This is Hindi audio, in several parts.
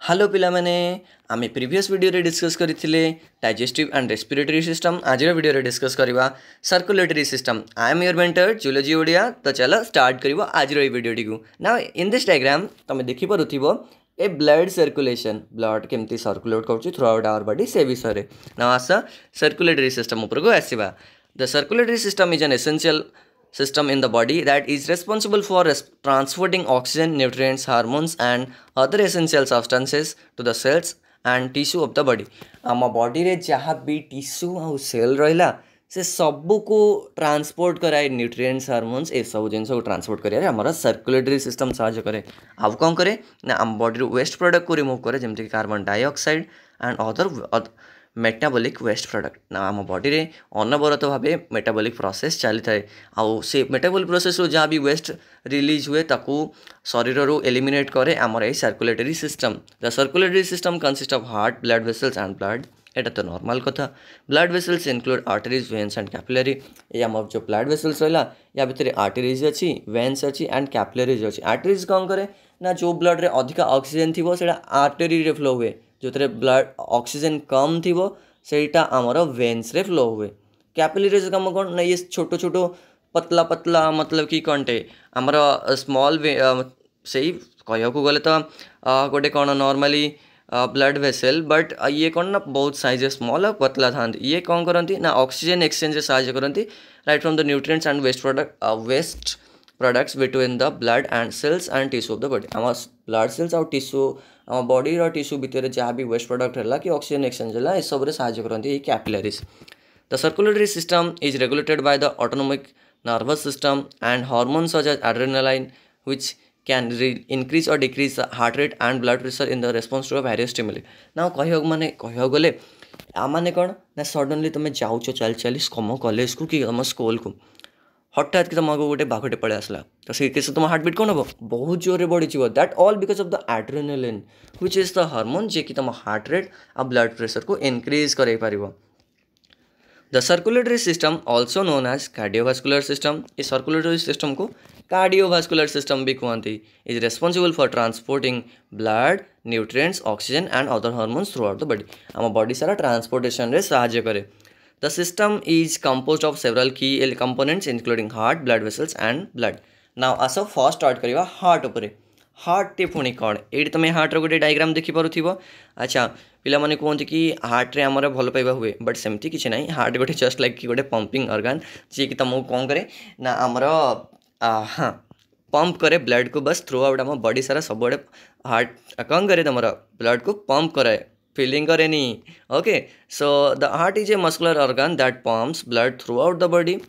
हेलो पिला माने आमे प्रीवियस वीडियो रे डिस्कस करथिले डाइजेस्टिव एंड रेस्पिरेटरी सिस्टम। आज वीडियो रे डिस्कस करबा circulatory system. I am your mentor zoology Odia. तो चलो स्टार्ट करबो आज रो वीडियो टिकू। नाउ इन दिस डायग्राम तमे देखि परुथिबो ए ब्लड सर्कुलेशन, ब्लड केमती सर्कुलेट करछि थ्रू आउट आवर बॉडी से विषय रे। नाउ आसा सर्कुलेटरी सिस्टम ऊपर को आसीबा। The circulatory system is an essential system in the body that is responsible for transporting oxygen, nutrients, hormones and other essential substances to the cells and tissue of the body. आम बॉडी रे जहाँ भी टिश्यू आ सेल रहा से सबू को ट्रांसपोर्ट कराए न्यूट्रिएंट्स हार्मोन्स ए सब जिन को ट्रांसपोर्ट करें आम सर्कुलेटरी सिस्टम साहाय्य करे। आउ कौन करे ना आम बॉडी वेस्ट प्रोडक्ट को रिमूव करे जमती carbon dioxide and other metabolic waste product ना आम बॉडी रे अनबरत भाव मेटाबॉलिक प्रोसेस चली थाए। आउ से मेटाबॉलिक प्रोसेस रो जहाँ भी वेस्ट रिलीज हुए ताकू शरीर रो एलिमिनेट करे आमर ए circulatory system. The circulatory system consist of heart, blood vessels and blood. एटा तो नॉर्मल कथा। Blood vessels include arteries, veins and capillary. ये आम जो ब्लड वेसल्स रहा या भितर आर्टरीज अच्छी, वेन्स अच्छी एंड कैपिलरीज अच्छी। आर्टरीज कौन करे ना जो ब्लड रे अधिक ऑक्सीजन थी से आर्टरी रे फ्लो हुए, जो ब्लड ऑक्सीजन कम थी सेटा आमर वेन्स रे फ्लो हुए। कैपिलरीज कम कौन ना ये छोटो छोटो पतला पतला मतलब कि कंटे आमर स्मॉल से कहू गले तो गोटे कौन नॉर्मली ब्लड वेसल बट ये कौन ना बहुत साइज स्मॉल और पतला था। ये कौन करती ना ऑक्सीजन एक्सचेंज साहाय्य करती right from the nutrients and waste products between the blood and cells and tissue of the body. आम ब्लड सेल्स और टिश्यू आम बॉडी टिश्यू भितर जहाँ भी वेस्ट प्रोडक्ट है कि ऑक्सीजन एक्सचेंज है ये सब साहाय्य करती capillaries. The circulatory system is regulated by the autonomic nervous system and hormones such as adrenaline which can increase or decrease the heart rate and blood pressure in the response to various stimuli. Now कह गले आने कौन ना सडनली तुम जाऊच चल चली कम कॉलेज को कि तुम स्कूल को हठात कि तुमको गोटे बाघटे पड़े आसला तो से केस तुम हार्ट बीट कौन हम बहुत जोर बढ़ी that all because of the adrenaline which is the hormone जे कि तुम हार्ट रेट और ब्लड प्रेशर को इनक्रीज कर पारिबो। The circulatory system also known as cardiovascular system, इस circulatory system को cardiovascular system भी कहते is responsible for transporting blood, nutrients, oxygen and other hormones throughout the body. आम body सारा transportation रे साहाय्य करे। The system is composed of several key components including heart, blood vessels and blood. Now आस first start करिवा heart उपरे। हार्ट टे पुणी कौन ये तुम हार्ट रो गोटे डायग्राम देखिपुर। अच्छा पिला माने कहते कि हार्ट रे आमर भल पाइबा हुए बट सेमती किसी ना। हार्ट गोटे जस्ट लाइक गोटे पंपिंग ऑर्गन जी कि तुमको कौन करे ना आमर हाँ पंप करे ब्लड को बस थ्रू आउट आम बॉडी सारा सब बड़े हार्ट कौन करे तुम ब्लड को पंप कराए फीलिंग करे नहीं। Okay so the heart is a muscular organ that pumps blood throughout the body.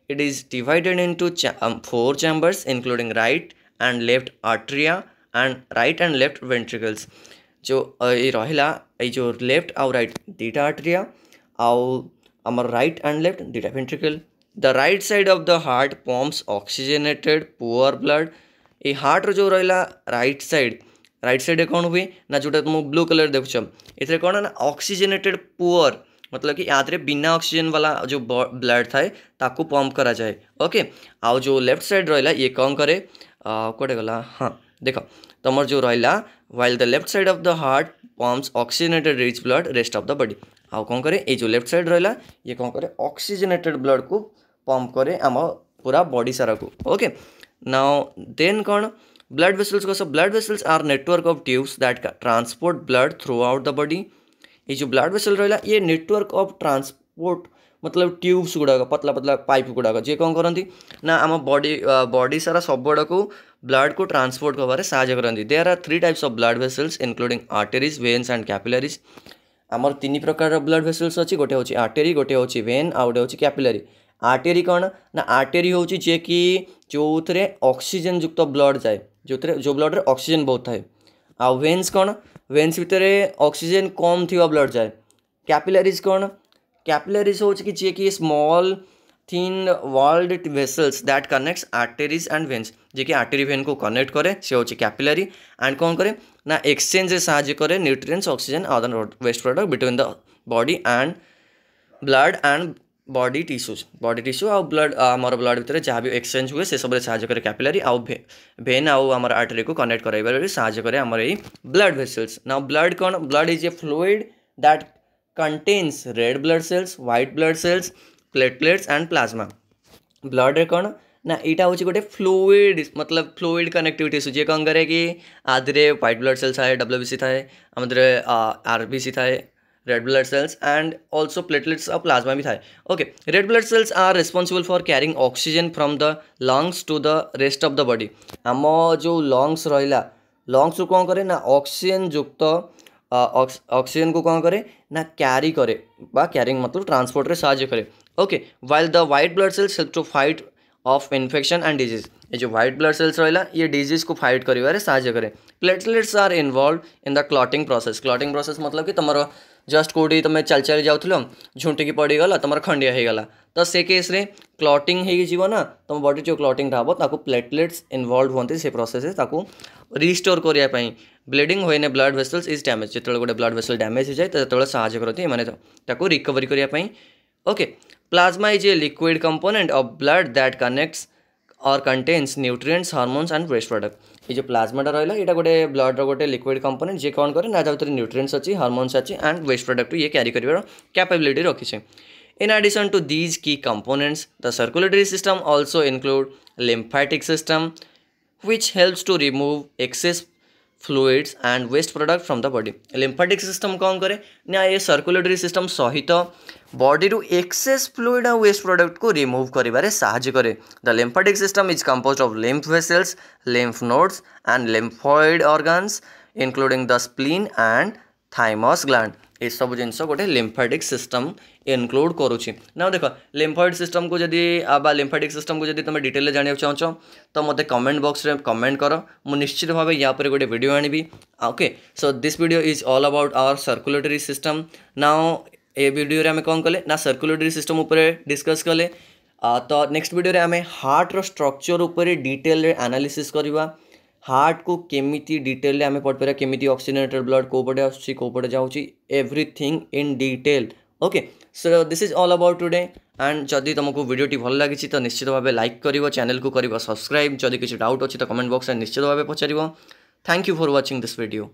It is divided into 4 chambers including right and left atria and right and left ventricles। जो ये रहिला जो लेफ्ट आउ राइट दीटा आट्रिया आउ आमर राइट एंड लेफ्ट दीटा ventricle. The right side of the heart pumps oxygenated poor blood. ये हार्ट रो जो रहिला राइट साइड कौन हुए ना जोटा तुम ब्लू कलर देखुछ ये कौन ना ऑक्सीजनेटेड पुअर मतलब कि याद बिना ऑक्सीजन वाला जो ब्लड थाए ताकू पंप करा जाए। ओके आउ जो लेफ्ट साइड रहिला ये कौन करे कोटे गला हाँ देख तुम जो रहा while the left side of the heart pumps oxygenated rich blood rest of the body. आउ कौन करे ये जो लेफ्ट साइड रहा ये कौन करे ऑक्सीजनेटेड ब्लड को पंप करे आम पूरा बॉडी सारा को। ओके नाउ देन कौन ब्लड वेसल्स को सब blood vessels are network of tubes that transport blood throughout the body. ये जो ब्लड वेसल रहा ये नेटवर्क ऑफ ट्रांसपोर्ट मतलब ट्यूब्स गुड़ाक पतला पतला पाइप गुड़ाक जी कौन करती ना आम बॉडी सारा सब बड़ा को ब्लड को ट्रांसपोर्ट करने साहाय्य करती। There are 3 types of blood vessels including arteries, veins and capillaries. आमर 3 प्रकार ब्लड वेसल्स अच्छी गोटे हूँ आर्टेरी, गोटे हूँ वेन आउ गोटे हूँ कैपिलरी। आर्टेरी कौन ना आर्टेरी हूँ जे कि जो ऑक्सीजन युक्त ब्लड जाए जो ब्लड रे ऑक्सीजन बहुत थाए। आउ वेन्स कौन वेन्स भितर ऑक्सीजन कम थी ब्लड जाए। कैपिलरीज कौन कैपिलरीज हो कि small thin walled vessels that connects arteries and veins जे कि आर्टेरी वेन को कनेक्ट करे से हो कैपिलरी एंड कौन करे ना एक्सचेंज साहाय्य करे nutrients oxygen other waste product between the body and blood and body tissue आ ब्लड आमर ब्लड भितर जहाँ भी एक्सचेंज हुए से सब साहाଯ୍य करे कैपिलरी आउ भेन आउ आमर आर्टरी को कनेक्ट कराइबार साहाଯ୍य करे आमर एई ब्लड वेसल्स। नाउ ब्लड कौन blood is a fluid that contains red blood cells white blood cells platelets and plasma. Blood रे कौन ना यहाँ हूँ गोटे फ्लूइड मतलब फ्लूइड कनेक्टिविटी टिश्यू जी कौन करे कि आधे व्हाइट ब्लड सेल्स थाए WBC थाए आमदे RBC थाए red blood cells and also platelets और प्लाज्मा भी थाए। Okay red blood cells are responsible for carrying oxygen from the lungs to the rest of the body. आम जो लंग्स रहा लंग्स कौन करे ना ऑक्सीजन युक्त ऑक्सीजन को कौन करे ना कैरी करे बा कैरिंग मतलब ट्रांसपोर्ट रे साहाय्य करे। Okay while the white blood cells help to fight off infection and disease. ये जो व्हाइट ब्लड सेल्स रहा ये डिजीज को फाइट करिवारे साहाय्य करे। Platelets are involved in the clotting process मतलब कि तुम जस्ट कौटी तुम चल चल जाऊल झुंटिकी पड़गला तुम खंडिया हो गला तो से केस रे क्लॉटिंग हो ना तुम बॉडी जो क्लॉटिंग हम ताको प्लेटलेट्स इन्वॉल्व होती से प्रोसेस ताको रिस्टोर करने bleeding when A blood vessels is damage जो गोटे ब्लड वेसल डैमेज हो जाए तो साहाय्य करती है रिकवरी करने। Okay plasma is a liquid component of blood that connects और contains nutrients hormones and waste product. ये जो प्लाज्माटा रहा यहाँ गोटे ब्लड गोटे लिक्विड कंपोनेंट जी कौन करे ना भीतर न्यूट्रिएंट्स अच्छी हार्मोन्स अच्छी एंड वेस्ट प्रोडक्ट ये कैरी कर कैपेबिलिटी रखी। इन एडिशन टू दीज की components the circulatory system also include lymphatic system which helps to remove excess fluids and waste product from the body। lymphatic system कौन करे ना ये circulatory system सहित बॉडी रू एक्सेस फ्लूइड और वेस्ट प्रोडक्ट को रिमूव करिबारे साहाय्य करे। The lymphatic system is composed of lymph vessels, lymph nodes and lymphoid organs including the spleen and thymus gland। ये सब जिनस गोटे लिम्फेटिक सिस्टम इनक्लूड करुच्ची ना। देख लिम्फॉइड सिस्टम को जदि लिम्फेटिक सिस्टम को जदि तुम डिटेल जाना चाहो तो मत कमेंट बॉक्स रे कमेंट कर मु निश्चित भाव या पर गोटे वीडियो आनी। Okay so this video is all about our circulatory system. Now ए वीडियो रे आमे कौन कले ना सर्कुलेटरी सिस्टम ऊपर डिस्कस कले तो नेक्स्ट वीडियो रे आमे हार्ट रो स्ट्रक्चर ऊपर डिटेल रे एनालिसिस करवा। हार्ट को केमिति डिटेल आम पढ़ पारा केमिति ऑक्सीजनेटेड ब्लड कोपटे आसुची कोपटे जाउची everything in detail. Okay so this is all about today and जदि तुमको वीडियोटी भल लगी तो निश्चित भाव लाइक कर चैनल को कर सब्सक्राइब जदि किसी डाउट अच्छी तो कमेंट बॉक्स में निश्चित भाव पचार। Thank you for watching this video.